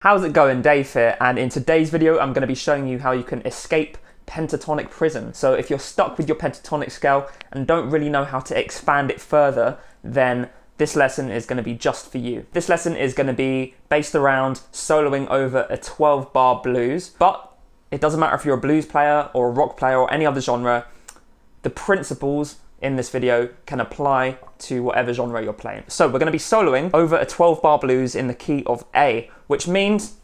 How's it going? Dave here, and in today's video I'm going to be showing you how you can escape pentatonic prison. So if you're stuck with your pentatonic scale and don't really know how to expand it further, then this lesson is going to be just for you. This lesson is going to be based around soloing over a 12-bar blues, but it doesn't matter if you're a blues player or a rock player or any other genre. The principles in this video can apply to whatever genre you're playing. So we're going to be soloing over a 12-bar blues in the key of A, which means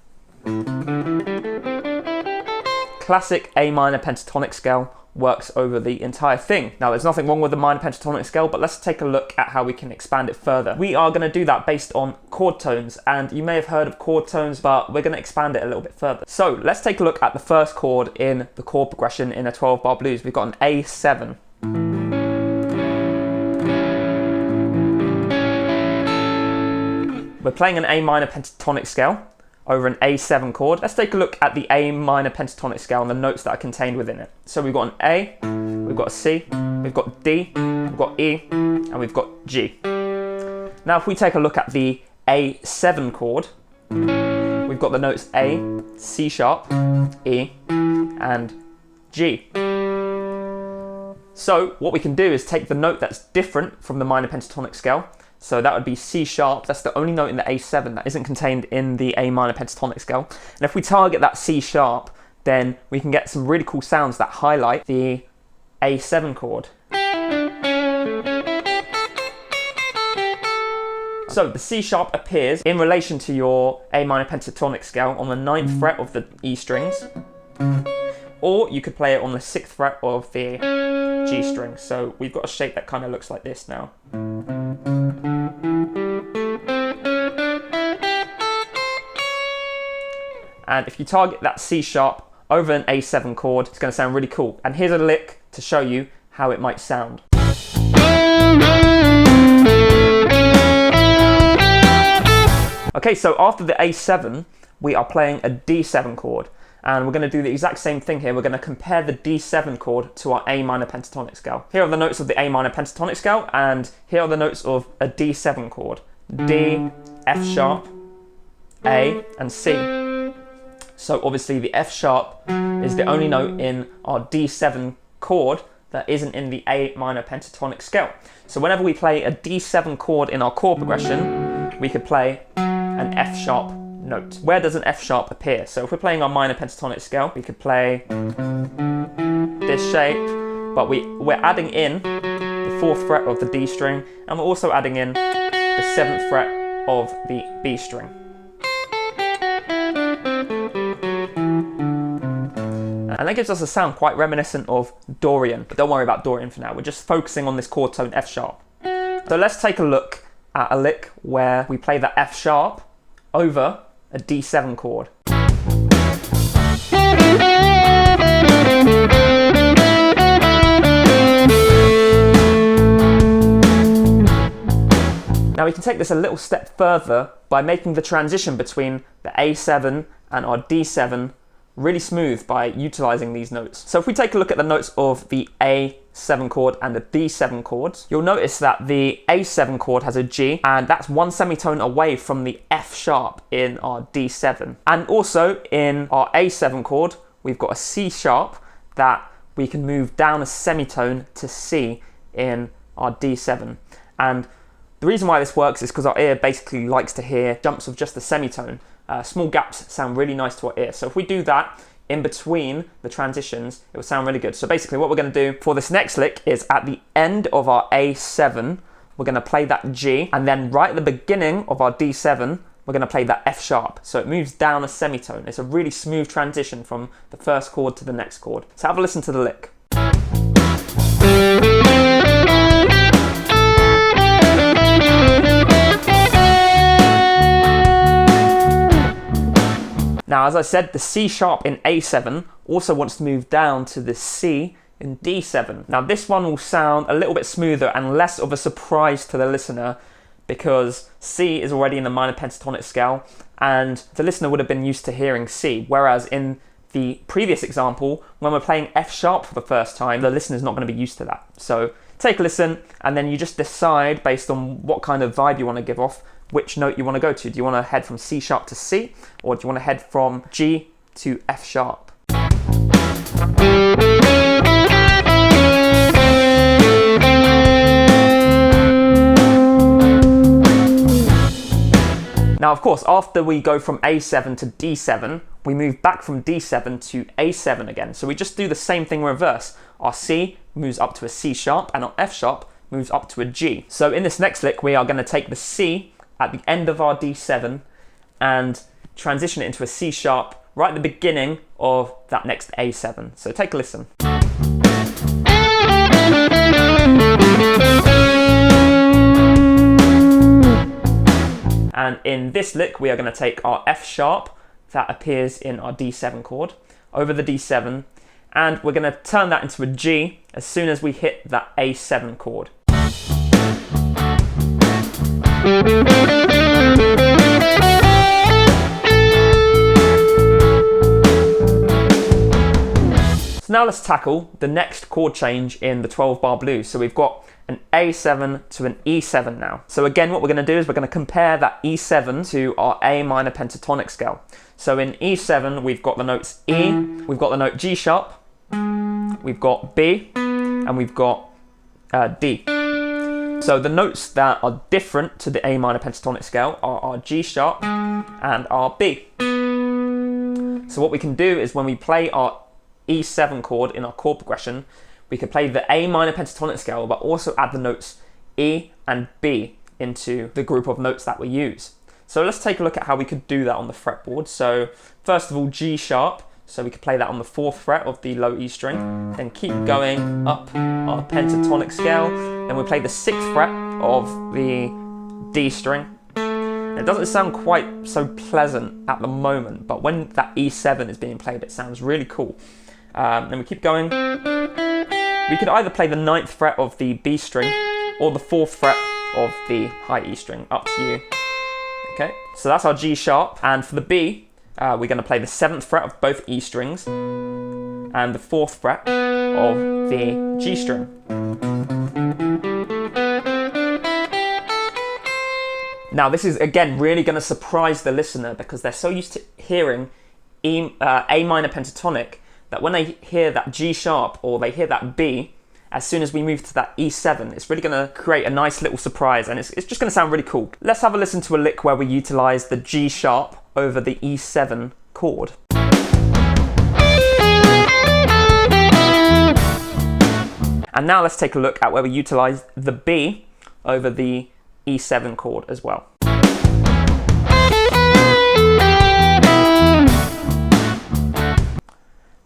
classic A minor pentatonic scale works over the entire thing. Now, there's nothing wrong with the minor pentatonic scale, but let's take a look at how we can expand it further. We are going to do that based on chord tones, and you may have heard of chord tones, but we're going to expand it a little bit further. So let's take a look at the first chord in the chord progression in a 12-bar blues. We've got an A7. We're playing an A minor pentatonic scale over an A7 chord. Let's take a look at the A minor pentatonic scale and the notes that are contained within it. So we've got an A, we've got a C, we've got D, we've got E, and we've got G. Now if we take a look at the A7 chord, we've got the notes A, C sharp, E, and G. So what we can do is take the note that's different from the minor pentatonic scale. So that would be C sharp. That's the only note in the A7 that isn't contained in the A minor pentatonic scale. And if we target that C sharp, then we can get some really cool sounds that highlight the A7 chord. So the C sharp appears in relation to your A minor pentatonic scale on the 9th fret of the E strings, or you could play it on the 6th fret of the G string. So we've got a shape that kind of looks like this now. And if you target that C sharp over an A7 chord, it's going to sound really cool. And here's a lick to show you how it might sound. Okay, so after the A7, we are playing a D7 chord. And we're going to do the exact same thing here. We're going to compare the D7 chord to our A minor pentatonic scale. Here are the notes of the A minor pentatonic scale, and here are the notes of a D7 chord. D, F sharp, A, and C. So obviously the F sharp is the only note in our D7 chord that isn't in the A minor pentatonic scale. So whenever we play a D7 chord in our chord progression, we could play an F sharp note. Where does an F sharp appear? So if we're playing our minor pentatonic scale, we could play this shape, but we're adding in the 4th fret of the D string, and we're also adding in the 7th fret of the B string. And that gives us a sound quite reminiscent of Dorian. But don't worry about Dorian for now. We're just focusing on this chord tone F sharp. So let's take a look at a lick where we play that F sharp over a D7 chord. Now we can take this a little step further by making the transition between the A7 and our D7 really smooth by utilizing these notes. So if we take a look at the notes of the A7 chord and the D7 chords, you'll notice that the A7 chord has a G, and that's one semitone away from the F sharp in our D7. And also in our A7 chord, we've got a C sharp that we can move down a semitone to C in our D7. And the reason why this works is because our ear basically likes to hear jumps of just a semitone. Small gaps sound really nice to our ear. So if we do that in between the transitions, it will sound really good. So basically what we're going to do for this next lick is at the end of our A7, we're going to play that G, and then right at the beginning of our D7, we're going to play that F sharp. So it moves down a semitone. It's a really smooth transition from the first chord to the next chord. So have a listen to the lick. Now, as I said, the C sharp in A7 also wants to move down to the C in D7. Now, this one will sound a little bit smoother and less of a surprise to the listener because C is already in the minor pentatonic scale and the listener would have been used to hearing C, whereas in the previous example, when we're playing F sharp for the first time, the listener's not going to be used to that. So take a listen and then you just decide based on what kind of vibe you want to give off which note you want to go to. Do you want to head from C sharp to C, or do you want to head from G to F sharp? Now, of course, after we go from A7 to D7, we move back from D7 to A7 again. So we just do the same thing in reverse. Our C moves up to a C sharp, and our F sharp moves up to a G. So in this next lick, we are going to take the C at the end of our D7 and transition it into a C sharp right at the beginning of that next A7. So take a listen. And in this lick, we are going to take our F sharp that appears in our D7 chord over the D7, and we're going to turn that into a G as soon as we hit that A7 chord. So now let's tackle the next chord change in the 12-bar blues. So we've got an A7 to an E7 now. So again, what we're going to do is we're going to compare that E7 to our A minor pentatonic scale. So in E7, we've got the notes E, we've got the note G sharp, we've got B, and we've got D. So the notes that are different to the A minor pentatonic scale are our G sharp and our B. So what we can do is when we play our E7 chord in our chord progression, we could play the A minor pentatonic scale, but also add the notes E and B into the group of notes that we use. So let's take a look at how we could do that on the fretboard. So first of all, G sharp. So we could play that on the 4th fret of the low E string, then keep going up our pentatonic scale. Then we play the 6th fret of the D string. And it doesn't sound quite so pleasant at the moment, but when that E7 is being played, it sounds really cool. Then we keep going. We could either play the 9th fret of the B string or the 4th fret of the high E string, up to you. Okay, so that's our G sharp, and for the B, we're going to play the 7th fret of both E strings and the 4th fret of the G string. Now this is again really going to surprise the listener because they're so used to hearing A minor pentatonic that when they hear that G sharp or they hear that B, as soon as we move to that E7, it's really going to create a nice little surprise, and it's just going to sound really cool. Let's have a listen to a lick where we utilize the G sharp over the E7 chord. And now let's take a look at where we utilize the B over the E7 chord as well.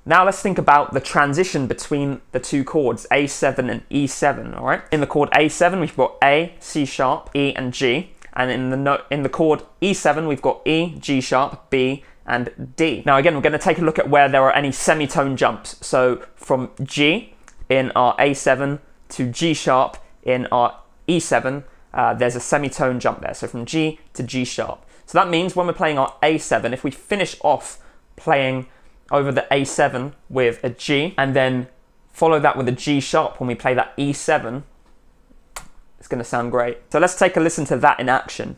Now let's think about the transition between the two chords, A7 and E7, all right? In the chord A7, we've got A, C sharp, E, and G. And in the chord E7, we've got E, G sharp, B, and D. Now again, we're going to take a look at where there are any semitone jumps. So from G in our A7 to G sharp in our E7, there's a semitone jump there. So from G to G sharp. So that means when we're playing our A7, if we finish off playing over the A7 with a G and then follow that with a G sharp when we play that E7, it's going to sound great. So let's take a listen to that in action.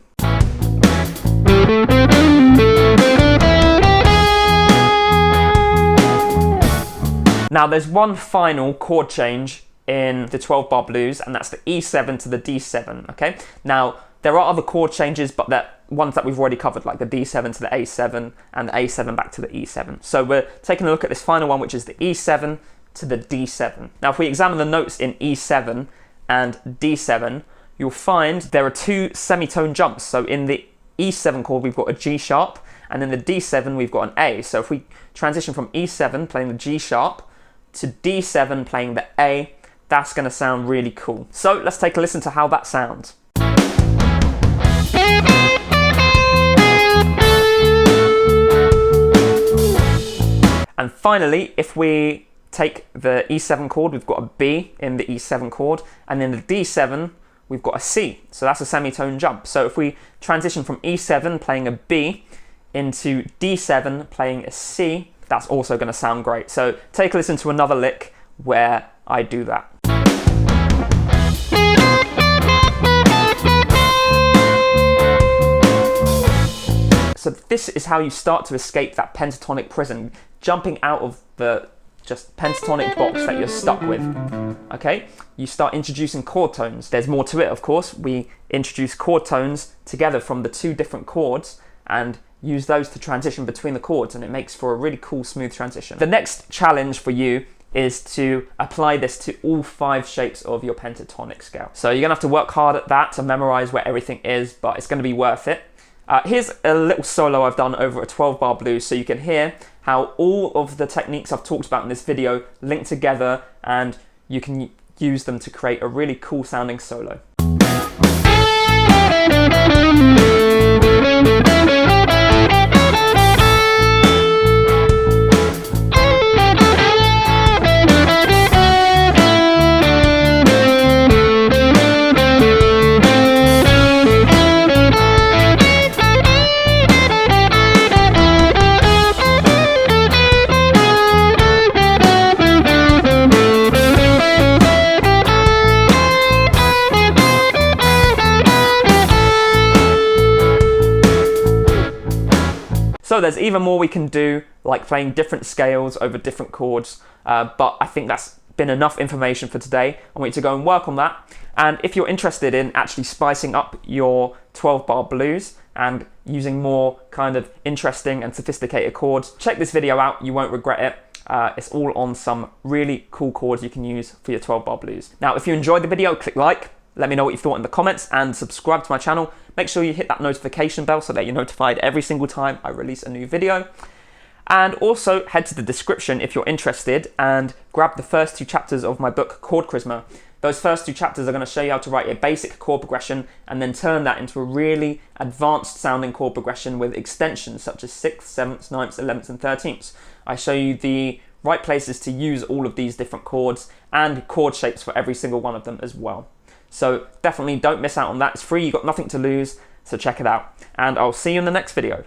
Now there's one final chord change in the 12-bar blues, and that's the E7 to the D7, okay? Now there are other chord changes, but they're ones that we've already covered, like the D7 to the A7 and the A7 back to the E7. So we're taking a look at this final one, which is the E7 to the D7. Now if we examine the notes in E7 and D7, you'll find there are two semitone jumps. So in the E7 chord, we've got a G sharp, and in the D7, we've got an A. So if we transition from E7 playing the G sharp to D7 playing the A, that's going to sound really cool. So let's take a listen to how that sounds. And finally, if we take the E7 chord, we've got a B in the E7 chord, and in the D7, we've got a C. So that's a semitone jump. So if we transition from E7 playing a B into D7 playing a C, that's also going to sound great. So take a listen to another lick where I do that. So this is how you start to escape that pentatonic prison, jumping out of the just pentatonic box that you're stuck with. Okay, you start introducing chord tones. There's more to it, of course. We introduce chord tones together from the two different chords and use those to transition between the chords, and it makes for a really cool, smooth transition. The next challenge for you is to apply this to all 5 shapes of your pentatonic scale. So you're gonna have to work hard at that to memorize where everything is, but it's gonna be worth it. Here's a little solo I've done over a 12-bar blues, so you can hear how all of the techniques I've talked about in this video link together, and you can use them to create a really cool sounding solo. So there's even more we can do, like playing different scales over different chords, but I think that's been enough information for today. I want you to go and work on that. And if you're interested in actually spicing up your 12-bar blues and using more kind of interesting and sophisticated chords, check this video out, you won't regret it. It's all on some really cool chords you can use for your 12-bar blues. Now, if you enjoyed the video, click like, let me know what you thought in the comments, and subscribe to my channel. Make sure you hit that notification bell so that you're notified every single time I release a new video. And also head to the description if you're interested and grab the first 2 chapters of my book, Chord Charisma. Those first 2 chapters are going to show you how to write a basic chord progression and then turn that into a really advanced sounding chord progression with extensions such as 6th, 7th, 9th, 11th and 13th. I show you the right places to use all of these different chords and chord shapes for every single one of them as well. So definitely don't miss out on that. It's free, you've got nothing to lose, so check it out. And I'll see you in the next video.